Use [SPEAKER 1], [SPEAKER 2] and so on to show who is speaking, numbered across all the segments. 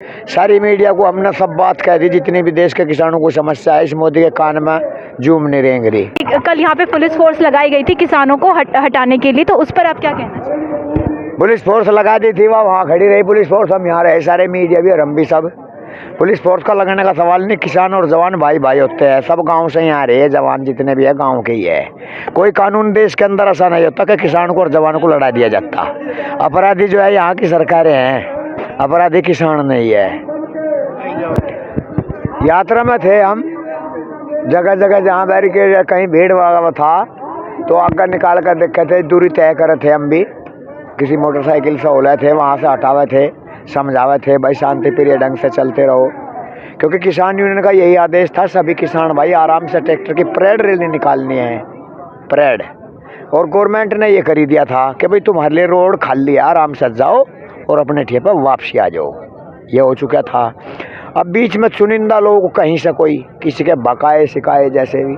[SPEAKER 1] सारी मीडिया को हमने सब बात कह दी, जितनी भी देश के किसानों को समस्या है, इस मोदी के कान में जूम नहीं रेंग रही।
[SPEAKER 2] कल यहाँ पे पुलिस फोर्स लगाई गई थी किसानों को हटाने के लिए, तो उस पर आप क्या कहना चाहिए?
[SPEAKER 1] पुलिस फोर्स लगा दी थी, वहाँ खड़ी रही पुलिस फोर्स। हम यहाँ रहे सारे मीडिया भी और हम भी सब। पुलिस फोर्स का लगाने का सवाल नहीं, किसान और जवान भाई भाई होते हैं, सब गांव से यहाँ रहे जवान जितने भी है गांव के ही है। कोई कानून देश के अंदर ऐसा नहीं होता कि किसान को और जवान को लड़ा दिया जाता। अपराधी जो है यहाँ की सरकारें हैं, अपराधी किसान नहीं है। यात्रा में थे हम, जगह जगह जहाँ बैरिकेड कहीं भीड़ वगैरह था तो आगे निकाल कर देखे थे, दूरी तय करे थे। हम भी किसी मोटरसाइकिल से ओले थे, वहाँ से हटावे थे, समझावे थे भाई शांति प्रिय ढंग से चलते रहो, क्योंकि किसान यूनियन का यही आदेश था सभी किसान भाई आराम से ट्रैक्टर की परेड रैली निकालनी है, परेड। और गवर्नमेंट ने ये कर दिया था कि भाई तुम्हारे लिए रोड खाली है, आराम से जाओ और अपने ठेपे पर वापसी आ जाओ, ये हो चुका था। अब बीच में चुनिंदा लोग कहीं से कोई किसी के बकाए शिकाए जैसे भी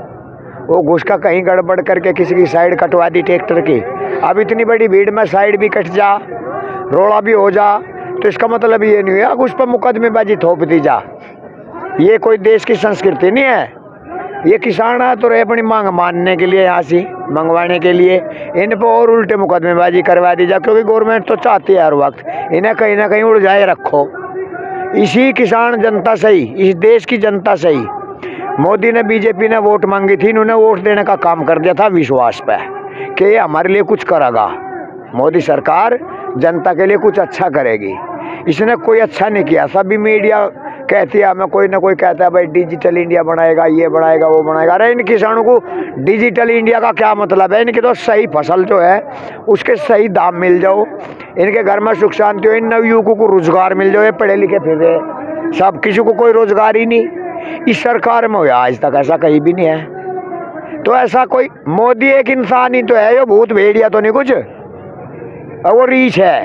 [SPEAKER 1] वो घुस का कहीं गड़बड़ करके किसी की साइड कटवा दी ट्रैक्टर की। अब इतनी बड़ी भीड़ में साइड भी कट जा, रोड़ा भी हो जा, तो इसका मतलब ये नहीं है उस पर मुकदमेबाजी थोप दी जा। ये कोई देश की संस्कृति नहीं है। ये किसान है तो रहे अपनी मांग मानने के लिए, यहाँ से मंगवाने के लिए, इन पर और उल्टे मुकदमेबाजी करवा दी जा, क्योंकि गवर्नमेंट तो चाहती है हर वक्त इन्हें कहीं ना कहीं उलझाए रखो। इसी किसान जनता से ही, इस देश की जनता से ही मोदी ने, बीजेपी ने वोट मांगी थी, इन्होंने वोट देने का काम कर दिया था विश्वास पे कि ये हमारे लिए कुछ करेगा, मोदी सरकार जनता के लिए कुछ अच्छा करेगी। इसने कोई अच्छा नहीं किया। सभी मीडिया कहती है हमें, कोई ना कोई कहता है भाई डिजिटल इंडिया बनाएगा, ये बनाएगा, वो बनाएगा। अरे इन किसानों को डिजिटल इंडिया का क्या मतलब है? इनकी तो सही फसल जो है उसके सही दाम मिल जाओ, इनके घर में सुख शांति हो, इन नवयुवकों को रोजगार मिल जाओ। ये पढ़े लिखे फिर सब, किसी को कोई रोजगार ही नहीं इस सरकार में हुआ आज तक, ऐसा कहीं भी नहीं है। तो ऐसा कोई मोदी एक इंसान ही तो है, ये भूत भेड़िया तो नहीं कुछ, और वो रीच है,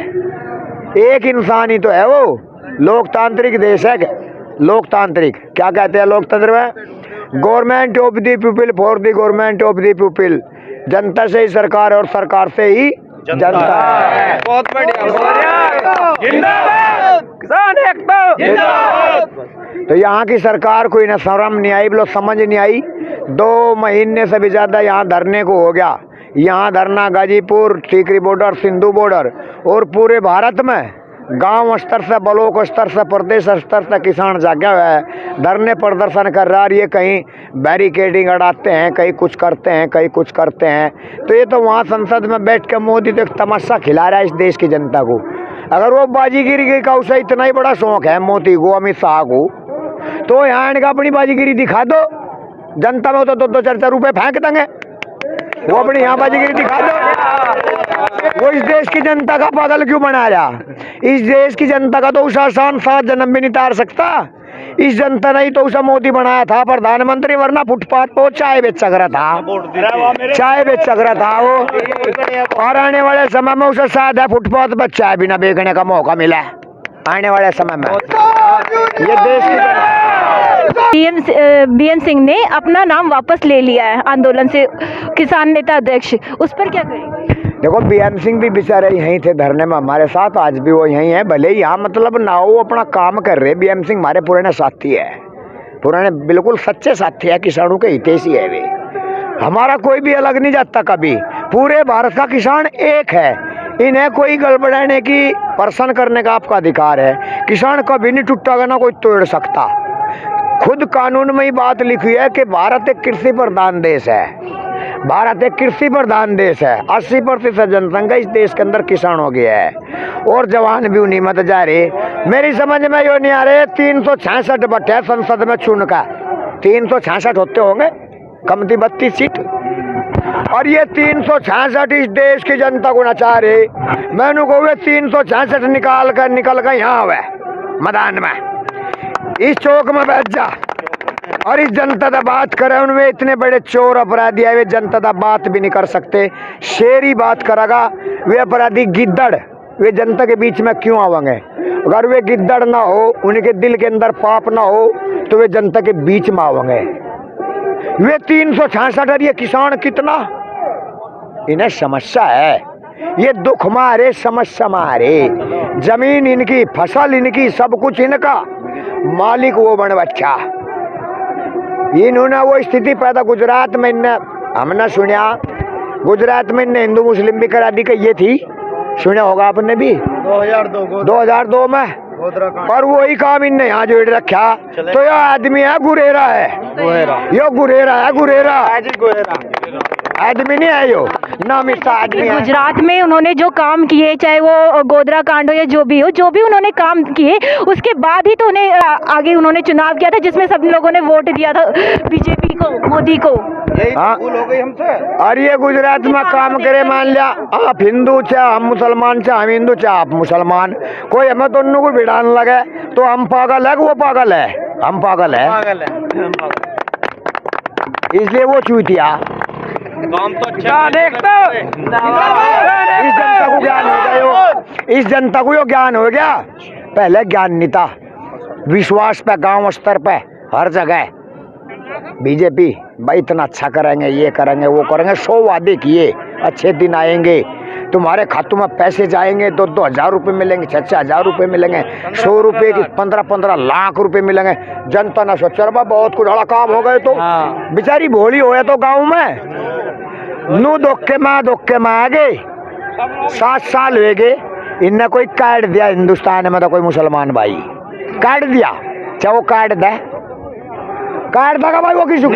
[SPEAKER 1] एक इंसान ही तो है वो। लोकतांत्रिक देश है, लोकतांत्रिक क्या कहते हैं लोकतंत्र में? Government of the people for the government of the people. जनता से ही सरकार है और सरकार से ही जनता है।
[SPEAKER 3] बहुत बढ़िया, किसान एकता जिंदाबाद।
[SPEAKER 1] तो यहाँ की सरकार को इन्हें शर्म नहीं आई, बोलो समझ नहीं आई। 2 महीने से भी ज़्यादा यहाँ धरने को हो गया। यहाँ धरना गाजीपुर, टीकरी बॉर्डर, सिंधु बॉर्डर और पूरे भारत में गांव स्तर से, ब्लॉक स्तर से, प्रदेश स्तर से किसान जागे हुए हैं, धरने प्रदर्शन कर रहा है। ये कहीं बैरिकेडिंग अड़ाते हैं, कहीं कुछ करते हैं, कहीं कुछ करते हैं। तो ये तो वहाँ संसद में बैठ के मोदी तो एक तमाशा खिला रहा है इस देश की जनता को। अगर वो बाजीगिरी का उसे इतना ही बड़ा शौक है मोदी को, अमित शाह को, तो यहाँ इनका अपनी बाजीगिरी दिखा दो। जनता में तो 2-2, 4-4 रुपए फेंक देंगे, वो अपनी यहाँ बाजीगिरी दिखा दो। वो इस देश की जनता का पागल क्यों बना रहा? इस देश की जनता का तो उस आसान 7 जन्म भी नहीं तार सकता। इस जनता ने ही तो उसे मोदी बनाया था प्रधानमंत्री, वरना फुटपाथ पर चाय बेच रहा था, चाय बेच रहा था वो। और आने वाले समय में उसे शायद है फुटपाथ पर चाय भी ना बेचने का मौका मिला है आने वाले समय में। ये देश
[SPEAKER 2] बीएम सिंह ने अपना नाम वापस ले लिया है आंदोलन से, किसान नेता अध्यक्ष, उस पर क्या कहेंगे?
[SPEAKER 1] देखो बीएम सिंह भी बेचारे यहीं थे धरने में हमारे साथ, आज भी वो यहीं है। भले ही यहाँ मतलब ना हो, अपना काम कर रहे। बीएम सिंह हमारे पुराने साथी है, पुराने बिल्कुल सच्चे साथी है, किसानों के हितैषी है वे। हमारा कोई भी अलग नहीं जाता कभी। पूरे भारत का किसान एक है, इन्हें कोई गड़बड़ाने की पर्सन करने का आपका अधिकार है। किसान कभी नहीं टूटेगा, ना कोई तोड़ सकता। खुद कानून में ही बात लिखी है कि भारत एक कृषि प्रधान देश है, भारत एक कृषि प्रधान देश है। 80% जनसंख्या इस देश के अंदर किसान हो गया है और जवान भी उन्हीं मत जा रहे। मेरी समझ में यो नहीं आ रहे, 366 बटे संसद में चुन का 366 होते होंगे, कमती 32 सीट, और ये 366 इस देश की जनता को नचा रहे। मैंने कहो 366 निकल कर यहाँ हुए मैदान में, इस चौक में बैठ जा और इस जनता से बात करें। उनमें इतने बड़े चोर अपराधी है, वे जनता से बात भी नहीं कर सकते। शेर ही बात करेगा। वे अपराधी गिद्दड़, वे जनता के बीच में क्यों आवेंगे? अगर वे गिद्दड़ ना हो, उनके दिल के अंदर पाप ना हो, तो वे जनता के बीच में आवेंगे। वे 366 ये किसान कितना, इन्हें समस्या है। ये दुख मारे समस्या मारे, जमीन इनकी, फसल इनकी, सब कुछ इनका, मालिक वो बन बच्चा। इन्होंने वो स्थिति पैदा गुजरात में, हमने सुना गुजरात में इनने हिंदू मुस्लिम भी करा दी कि ये थी, सुना होगा आपने भी 2002 में। और वही काम इनने यहाँ जोड़ रखा। तो यह आदमी है गुरेरा है, यो गुरेरा है, गुरेरा आदमी नहीं है, यो नाम इसका आदमी है।
[SPEAKER 2] गुजरात में उन्होंने जो काम किए, चाहे वो गोधरा कांड हो या जो भी हो, जो भी उन्होंने काम किए, उसके बाद ही तो उन्हें आगे उन्होंने चुनाव किया था, जिसमें सब लोगों ने वोट दिया था बीजेपी को, मोदी को।
[SPEAKER 1] हाँ, हो गई हमसे। और ये गुजरात में काम करे, मान लिया आप हिंदू चाहे हम मुसलमान, चाहे हम हिंदू चाहे आप मुसलमान, कोई हमें दोनों को भिड़ाने लगे तो हम पागल है, वो पागल है, हम पागल है, इसलिए वो चूतिया।
[SPEAKER 3] काम तो अच्छा देखता।
[SPEAKER 1] इस जनता को ज्ञान हो गया, इस जनता को यो ज्ञान हो गया। पहले ज्ञान नहीं था, विश्वास पे गांव स्तर पे हर जगह बीजेपी भाई इतना अच्छा करेंगे, ये करेंगे, वो करेंगे, 100 वादे किए, अच्छे दिन आएंगे, तुम्हारे खातों में पैसे जाएंगे, 2-2 हज़ार रुपये मिलेंगे, 6-6 हज़ार रुपये मिलेंगे, 100 रुपये की 15-15 लाख रुपए मिलेंगे। जनता ने सोचा बहुत कुछ बड़ा काम हो गए, तो बेचारी भोली हो तो गाँव में नू धोखे में आ गए। 7 साल हुए गए, इनने कोई काट दिया हिंदुस्तान में, तो कोई मुसलमान भाई काट दिया, चाहे वो काट देगा भाई, वो किसी को।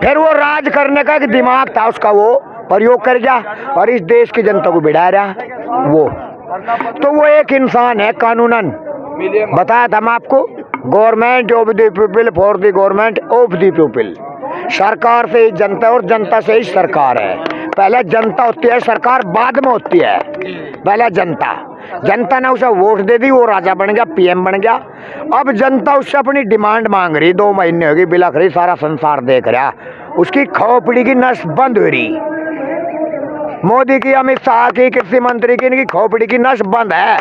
[SPEAKER 1] फिर वो राज करने का एक दिमाग था उसका, वो प्रयोग कर गया और इस देश की जनता को बिड़ा रहा वो। तो वो एक इंसान है कानूनन, बताया था मैं आपको, government of the people for the government of the people. सरकार से ही जनता और जनता से ही सरकार है। पहले जनता होती है, सरकार बाद में होती है। पहले जनता ने उसे वोट दे दी, वो राजा बन गया, पीएम बन गया। अब जनता उससे अपनी डिमांड मांग रही, 2 महीने होगी बिलख रही, सारा संसार देख रहा, उसकी खोपड़ी की नस बंद हो रही। मोदी की, अमित शाह की, कृषि मंत्री की, इनकी खोपड़ी की नस बंद है।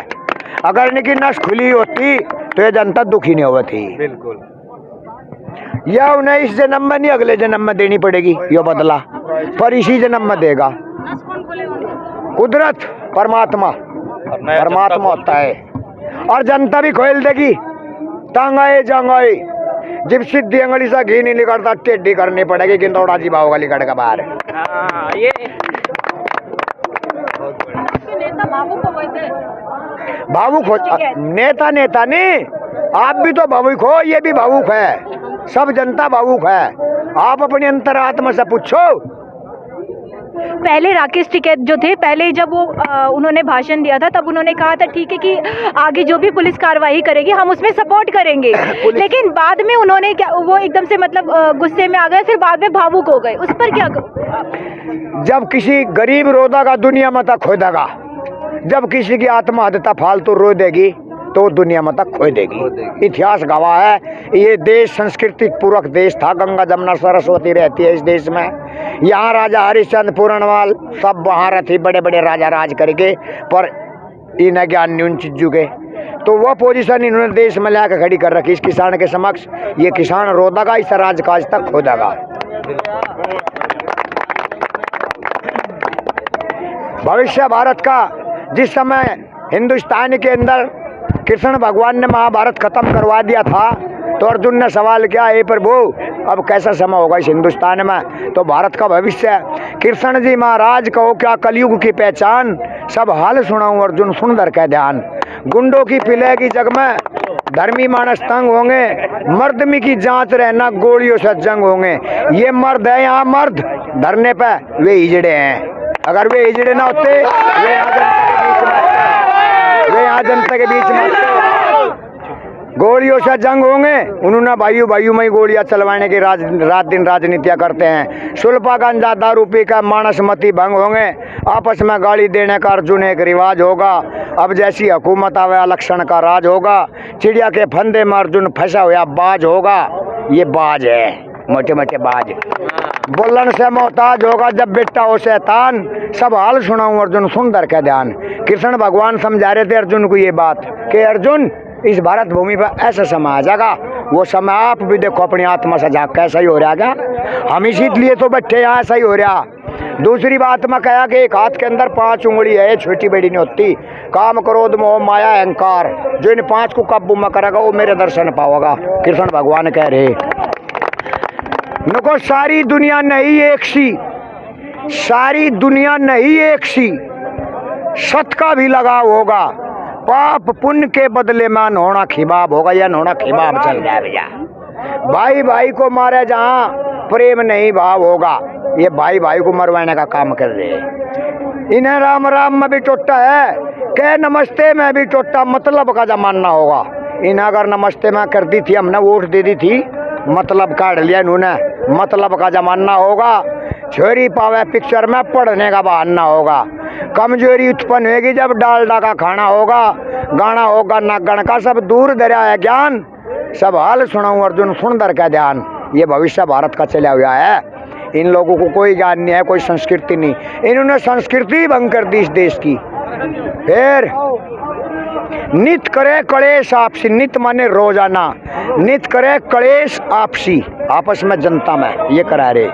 [SPEAKER 1] अगर इनकी नस खुली होती तो ये जनता दुखी नहीं होती।
[SPEAKER 3] बिल्कुल।
[SPEAKER 1] यह उन्हें इस जन्म में नहीं, अगले जन्म में देनी पड़ेगी यो बदला, पर इसी जन्म में देगा। कुदरत परमात्मा होता है, और जनता भी खोल देगी। टांगाए जांगाए जब सिद्धि अंगली से घी नहीं निकलता, टेढ़ी करनी पड़ेगी, गिंदौड़ा जी भाव गली कट का बाहर।
[SPEAKER 3] ये
[SPEAKER 1] भावुक हो, नेता नहीं, आप भी तो भावुक हो, ये भी भावुक है, सब जनता भावुक है। आप अपनी अंतरात्मा से पूछो।
[SPEAKER 2] पहले राकेश टिकैत जो थे, पहले जब वो उन्होंने भाषण दिया था, तब उन्होंने कहा था ठीक है कि आगे जो भी पुलिस कार्रवाई करेगी हम उसमें सपोर्ट करेंगे। लेकिन बाद में उन्होंने क्या, वो एकदम से मतलब गुस्से में आ गए, फिर बाद में भावुक हो गए, उस पर क्या कहो?
[SPEAKER 1] जब किसी गरीब रोदागा दुनिया में तक खोदेगा, जब किसी की आत्महत्या फालतू रो देगी तो दुनिया में तक खो देगी। इतिहास गवाह है, ये देश संस्कृति पूर्वक देश था, गंगा जमुना सरस्वती रहती है इस देश में। यहाँ राजा हरिश्चंद्र पूर्णवाल सब वहाँ रहती, बड़े बड़े राजा राज करके, पर इन्हें ज्ञान नहीं उन चीजों के। तो वह पोजीशन इन्होंने देश में लाकर खड़ी कर रखी इस किसान के समक्ष। ये किसान रोदेगा, इस राजकाज तक खोदेगा। भविष्य भारत का, जिस समय हिंदुस्तान के अंदर कृष्ण भगवान ने महाभारत खत्म करवा दिया था, तो अर्जुन ने सवाल किया, हे प्रभु अब कैसा समय होगा इस हिंदुस्तान में, तो भारत का भविष्य। कृष्ण जी महाराज कहो क्या कलयुग की पहचान, सब हाल सुनाऊं अर्जुन सुन धर के ध्यान। गुंडों की पिलेगी जग में, धर्मी मानस तंग होंगे, मर्दमी की जांच रहना, गोलियों से जंग होंगे। ये मर्द है यहाँ, मर्द धरने पे वे हिजड़े हैं। अगर वे हिजड़े ना होते, वे यहाँ जनता के बीच में गोलियों से जंग होंगे। उन्होंने भाइयों में ही गोलियां चलवाने की रात दिन राजनीतियां करते हैं। सुल्फा गांजा दारू पी का मानस मती भंग होंगे, आपस में गाली देने का अर्जुन एक रिवाज होगा। अब जैसी हुकूमत आवे इलेक्शन का राज होगा, चिड़िया के फंदे में अर्जुन फंसा हुआ बाज होगा। ये बाज है, मोटे मोटे बाज, बोलन से मोहताज होगा जब बेटा हो शैतान। सब हाल सुनाऊं अर्जुन सुन धर के ध्यान। कृष्ण भगवान समझा रहे थे अर्जुन को ये बात कि अर्जुन इस भारत भूमि पर ऐसा समय आ जाएगा, वो समय आप भी देखो अपनी आत्मा से झाँक, कैसा ही हो रहा क्या, हम इसीलिए तो बैठे यहाँ ऐसा ही हो रहा। दूसरी बात मैं कहा कि एक हाथ के अंदर 5 उंगली है, छोटी बड़ी नहीं होती। काम क्रोध मोह माया अहंकार, जो इन 5 को काबू में करेगा वो मेरे दर्शन पाओगा, कृष्ण भगवान कह रहे। नको सारी दुनिया नहीं एक सी, सारी दुनिया नहीं एक सी, सत का भी लगाव होगा, पाप पुण्य के बदले में नोना खिबाब होगा, या नोना खिबाब चल रहा है भैया। भाई भाई को मारे जहाँ प्रेम नहीं भाव होगा, ये भाई भाई को मरवाने का काम कर रहे हैं। इन्हें राम राम में भी टोटा है, कह नमस्ते में भी टोटा, मतलब का जमाना होगा। इन्हें अगर नमस्ते में कर दी थी, हमने वोट दे दी थी, मतलब काट लिया इन्होंने, मतलब का जमाना होगा। छोरी पावे पिक्चर में पढ़ने का बहाना होगा, कमजोरी उत्पन्न होगी जब डालडा का खाना होगा, गाना होगा नागण का, सब दूर दरिया है ज्ञान, सब हाल सुनाऊं अर्जुन सुंदर का ध्यान। ये भविष्य भारत का चला हुआ है, इन लोगों को कोई ज्ञान नहीं है, कोई संस्कृति नहीं, इन्होंने संस्कृति भंग कर दी इस देश की। फिर नित करे कलेश आपसी, नित माने रोजाना, नित करे कलेश आपसी, आपस में जनता में ये करा रहे।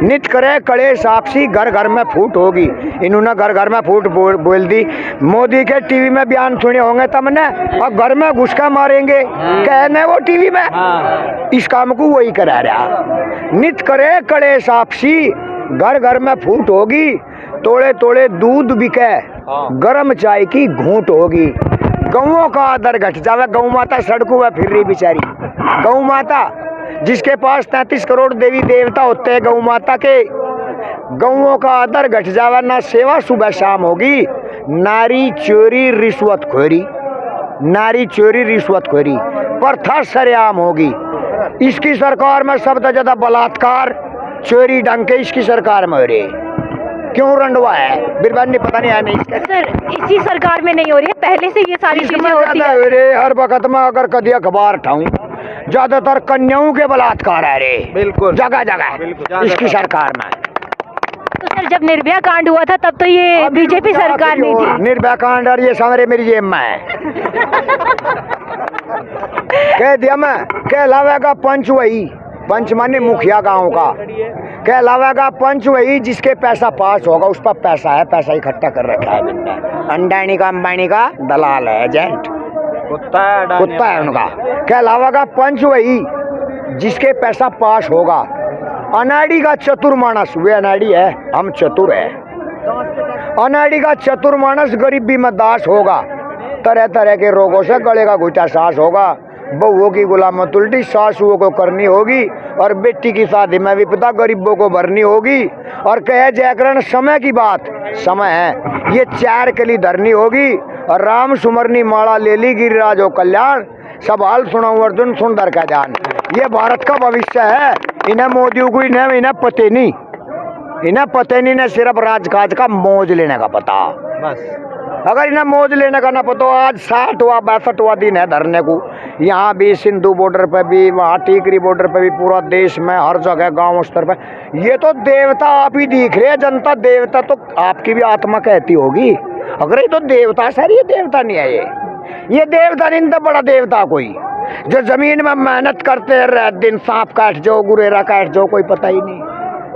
[SPEAKER 1] नित करे कलेश आपसी, घर घर में फूट होगी, इन्होंने घर घर में फूट बोल दी। मोदी के टीवी में बयान सुने होंगे तुमने, और घर में घुसका मारेंगे कहने वो टीवी में, इस काम को वही करा रहा। नित करे कलेश आपसी, घर घर में फूट होगी, तोड़े तोड़े दूध बिके, गरम चाय की घूंट होगी। गौओं का आदर घट जावे, गौ माता सड़कों में फिर रही बेचारी, गौ माता जिसके पास 33 करोड़ देवी देवता होते हैं, गौ माता के, गौओं का आदर घट जावे, ना सेवा सुबह शाम होगी, नारी चोरी रिश्वतखोरी, नारी चोरी रिश्वतखोरी प्रथा सरेआम होगी। इसकी सरकार में सबसे ज्यादा बलात्कार चोरी डंके इसकी सरकार में हो रहे। क्यों रंडवा है बिरबानी पता नहीं है नहीं इसका।
[SPEAKER 2] सर इसी सरकार में नहीं हो रही है, पहले से ये सारी चीजें होती है।
[SPEAKER 1] रे हर वक्त में अगर कभी अखबार उठाऊं, ज्यादातर कन्याओं के बलात्कार है रे, बिल्कुल जगह जगह इसकी सरकार में।
[SPEAKER 2] तो सर जब निर्भया कांड हुआ था तब तो ये बीजेपी सरकार नहीं थी।
[SPEAKER 1] निर्भया कांड और ये सामने मेरी जेब में है। कह दिया मैं, कहलावेगा पंच वही, पंच माने मुखिया गांव का, कहलावेगा पंच वही जिसके पैसा पास होगा, उस पर पैसा है, पैसा इकट्ठा कर रखा है मैंने। अंडानी का अंबानी का दलाल है, एजेंट, कुत्ता है उनका। कहलावेगा पंच वही जिसके पैसा पास होगा। अनाड़ी का चतुर मानस, वे अनाड़ी है, हम चतुर है। अनाड़ी का चतुर मानस गरीबी में दास होगा, तरह तरह के रोगों से गले का घुटा सांस होगा। बहुओं की गुलामत उल्टी सासुओं को करनी होगी, और बेटी की शादी में विपदा गरीबों को भरनी होगी। और कहे जयकरण समय की बात, समय है ये 4 कली धरनी होगी, और राम सुमरनी माला ले ली गिरिराज हो कल्याण। सब हाल सुनाऊं अर्जुन सुंदर का जान, ये भारत का भविष्य है। इन्हें मोदी को इन्हें पते नहीं, इन्हें पते नहीं, न सिर्फ राजकाज का मौज लेने का पता बस। अगर इन्हें मौज लेने का ना पता, आज 60वां 62वां दिन है धरने को, यहाँ भी सिंधु बॉर्डर पे भी, वहाँ टीकरी बॉर्डर पे भी, पूरा देश में हर जगह गांव स्तर पे। ये तो देवता आप ही दिख रहे हैं, जनता देवता तो आपकी भी आत्मा कहती होगी। अगर ये तो देवता सर, ये देवता नहीं है, ये देवता नहीं तो बड़ा देवता कोई, जो जमीन में मेहनत करते हैं, रात दिन सांप काट जाओ गुरेरा काट जाओ कोई पता ही नहीं।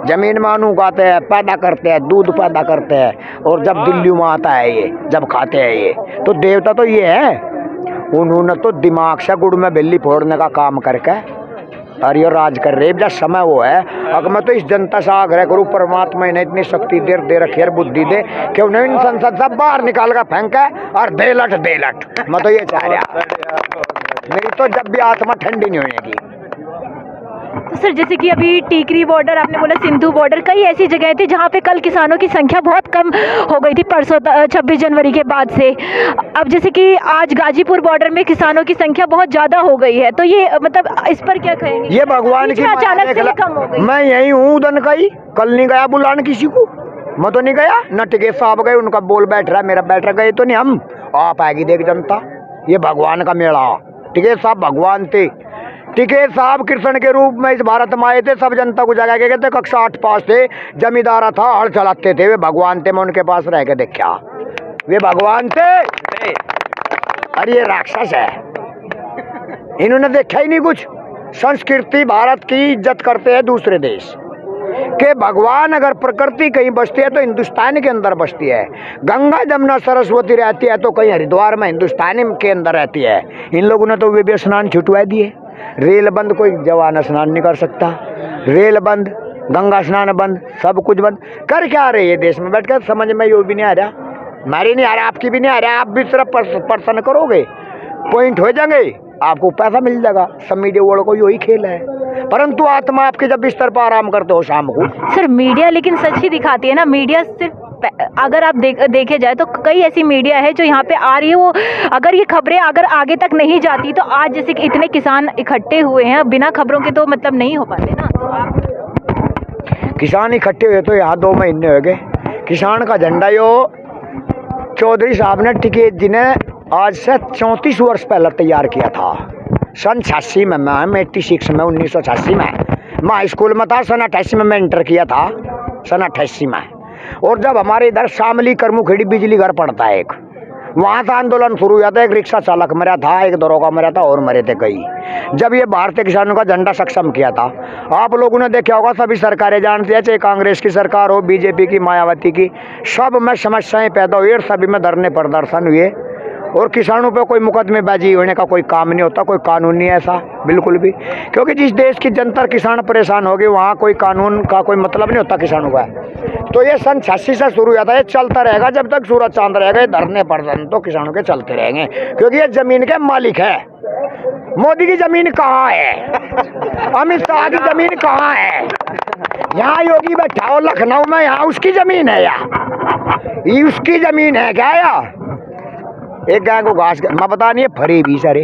[SPEAKER 1] जमीन में अन्न उगाते हैं, पैदा करते हैं, दूध पैदा करते हैं, और जब दिल्ली में आता है ये, जब खाते हैं ये, तो देवता तो ये है। उन्होंने तो दिमाग से गुड़ में बिल्ली फोड़ने का काम करके और ये राज कर रहे, जब समय वो है। अगर मैं तो इस जनता से आग्रह करूँ, परमात्मा इन्हें इतनी शक्ति दे रखी है, बुद्धि दे कि उन्हें इन संसद से बाहर निकाल कर फेंका और दे लट। मैं तो ये चाह रहा, मेरी तो जब भी आत्मा ठंडी नहीं होगी।
[SPEAKER 2] तो सर जैसे कि अभी टीकरी बॉर्डर आपने बोला, सिंधु बॉर्डर, कई ऐसी जगह थी जहाँ पे कल किसानों की संख्या बहुत कम हो गई थी परसों 26 जनवरी के बाद से। अब जैसे कि आज गाजीपुर बॉर्डर में किसानों की संख्या बहुत ज़्यादा हो गई है, तो ये मतलब इस पर क्या कहेंगे?
[SPEAKER 1] ये भगवान की
[SPEAKER 2] अचानक से कम हो गई।
[SPEAKER 1] मैं यही हूँ उदन कई, कल नहीं गया बुलाने किसी को, मैं तो नहीं गया, न टिकेत साहब गए, उनका बोल बैठ रहा, मेरा बैठ रहा, गए तो नहीं हम। आप आएगी देख जनता, ये भगवान का मेला। टिकेत साहब भगवान थे, टिकेत साहब कृष्ण के रूप में इस भारत में आए थे, सब जनता को जगा के कहते कक्षा 8 पास थे, जमींदारा था, हल चलाते थे, वे भगवान थे। मैं उनके पास रह के देखा, वे भगवान थे। अरे ये राक्षस है, इन्होंने देखा ही नहीं कुछ। संस्कृति भारत की इज्जत करते हैं दूसरे देश, कि भगवान अगर प्रकृति कहीं बसती है तो हिंदुस्तान के अंदर बसती है। गंगा जमुना सरस्वती रहती है तो कहीं हरिद्वार में हिंदुस्तान के अंदर रहती है। इन लोगों ने तो वे भी स्नान छुटवा दिए। रेल बंद, कोई जवान स्नान नहीं कर सकता। रेल बंद, गंगा स्नान बंद, सब कुछ बंद। कर क्या रहे हैं देश में बैठ कर? समझ में यो भी नहीं आ रहा, हमारी नहीं आ रहा, आपकी भी नहीं आ रहा। आप भी सिर्फ पर्सन करोगे, पॉइंट हो जाएंगे, आपको पैसा मिल जाएगा। सब मीडिया वालों को यही खेल है। परंतु आत्मा आपके जब बिस्तर पर आराम करते हो शाम को।
[SPEAKER 2] सर मीडिया लेकिन सच ही दिखाती है ना। मीडिया सिर्फ अगर आप देखे जाए तो कई ऐसी मीडिया है जो यहाँ पे आ रही है, वो अगर ये खबरें अगर आगे तक नहीं जाती तो आज जैसे कि इतने किसान इकट्ठे हुए हैं, बिना खबरों के तो मतलब नहीं हो पाते ना। तो आप
[SPEAKER 1] किसान इकट्ठे हुए तो यहाँ 2 महीने हो गए। किसान का झंडा यो चौधरी साहब ने टिकैत जी ने आज से 34 वर्ष पहले तैयार किया था। सन 86 में, मैं 86 में, 1986 में मैं हाई स्कूल में था। सन 88 में मैं इंटर किया था, सन 88 में। और जब हमारे इधर शामली करमुखेड़ी बिजली घर पड़ता है एक, वहाँ से आंदोलन शुरू हुआ था। एक रिक्शा चालक मरा था, एक दरोगा मरा था और मरे थे कई। जब ये भारतीय किसानों का झंडा सक्षम किया था, आप लोगों ने देखा होगा, सभी सरकारें जानती है, चाहे कांग्रेस की सरकार हो, बीजेपी की, मायावती की, सब में समस्याएं पैदा हुई और सभी में धरने प्रदर्शन हुए। और किसानों पे कोई मुकदमेबाजी होने का कोई काम नहीं होता, कोई कानून नहीं है ऐसा बिल्कुल भी। क्योंकि जिस देश की जनता किसान परेशान होगी वहाँ कोई कानून का कोई मतलब नहीं होता किसानों का। तो ये सन 86 से शुरू हुआ था, ये चलता रहेगा जब तक सूरज चांद रहेगा। ये धरने प्रदर्शन तो किसानों के चलते रहेंगे, क्योंकि ये जमीन के मालिक है। मोदी की जमीन कहाँ है? अमित शाह की जमीन कहाँ है? यहाँ योगी बैठा हो लखनऊ में, यहाँ उसकी जमीन है या ये उसकी जमीन है क्या? या एक गाय को घास मैं पता नहीं है फरी भी सारे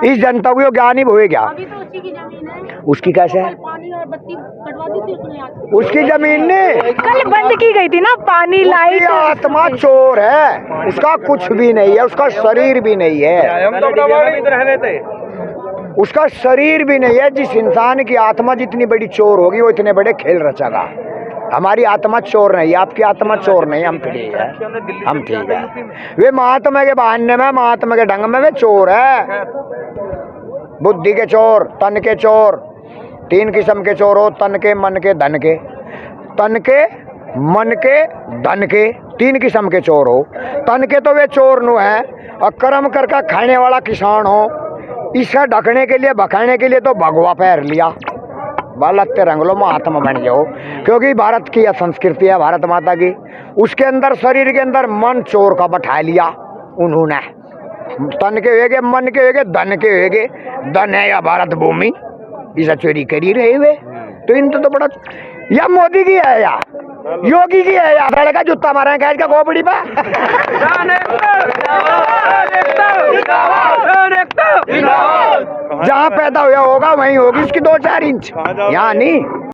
[SPEAKER 1] इस जनता को ज्ञान ही हुए क्या?
[SPEAKER 2] अभी तो उसी की जमीन है।
[SPEAKER 1] उसकी कैसे है?
[SPEAKER 2] पानी और बत्ती कटवा दी थी उसने।
[SPEAKER 1] उसकी जमीन ने
[SPEAKER 2] कल बंद की गई थी ना, पानी लाइट।
[SPEAKER 1] आत्मा चोर है, उसका कुछ भी नहीं है, उसका शरीर भी नहीं है, उसका शरीर भी नहीं है। जिस इंसान की आत्मा जितनी बड़ी चोर होगी वो इतने बड़े खेल रचेगा। हमारी आत्मा चोर नहीं है, आपकी आत्मा चोर नहीं, हम ठीक है, हम ठीक है। वे महात्मा के बहाने में, महात्मा के ढंग में वे चोर है। बुद्धि के चोर, तन के चोर, 3 किस्म के चोर हो, तन के, मन के, धन के। तन के, मन के, धन के 3 किस्म के चोर हो। तन के तो वे चोर नु है, और कर्म करके खाने वाला किसान हो। इसे ढकने के लिए, भखाने के लिए तो भगवा पैर लिया, लगते रंग लो, महात्मा बन जाओ। क्योंकि भारत की यह संस्कृति है, भारत माता की। उसके अंदर, शरीर के अंदर मन चोर का बैठा लिया उन्होंने। तन के होगे, मन के होगे, धन के होगे। धन है या भारत भूमि, इसे चोरी करी रहे हुए। तो इन तो बड़ा, या मोदी की है या योगी की है या लड़का जूता मारे कैद का खोपड़ी पे। जहाँ पैदा हुआ होगा वहीं होगी उसकी 2-4 इंच, यहाँ नहीं।